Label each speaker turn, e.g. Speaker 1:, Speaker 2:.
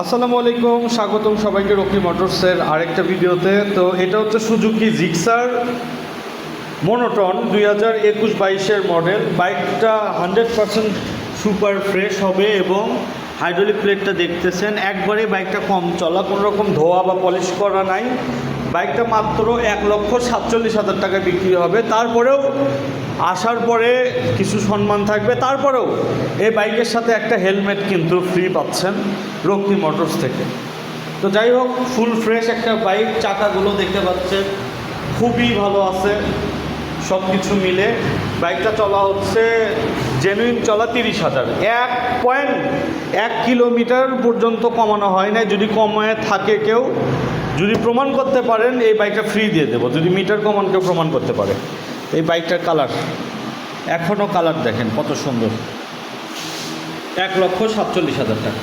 Speaker 1: আসসালামু আলাইকুম, স্বাগতম সবাইকে রকি মোটরসের আরেকটা ভিডিওতে। তো এটা হচ্ছে সুজুকি জিক্সার মনোটন 2021-22-এর মডেল। বাইকটা 100% সুপার ফ্রেশ হবে এবং হাইড্রোলিক প্লেটটা দেখতেছেন একবারে বাইকটা কম চলা, কোনো রকম ধোয়া বা পলিশ করা নাই। বাইকটা মাত্র 1,47,000 টাকায় বিক্রি হবে। তারপরেও আসার পরে কিছু সম্মান থাকবে, তারপরেও এই বাইকের সাথে একটা হেলমেট কিন্তু ফ্রি পাচ্ছেন রকি মোটরস থেকে। তো যাই হোক, ফুল ফ্রেশ একটা বাইক। চাকাগুলো দেখতে পাচ্ছেন খুবই ভালো আছে সব কিছু মিলে। বাইকটা চলা হচ্ছে জেনুইন চলা 30,000, 1.1 কিলোমিটার পর্যন্ত কমানো হয় না। যদি কমায় থাকে কেউ, যদি প্রমাণ করতে পারেন, এই বাইকটা ফ্রি দিয়ে দেবো যদি মিটার কমান কেউ প্রমাণ করতে পারে। এই বাইকটার কালার এখনও কালার দেখেন কত সুন্দর, 1,47,000 টাকা।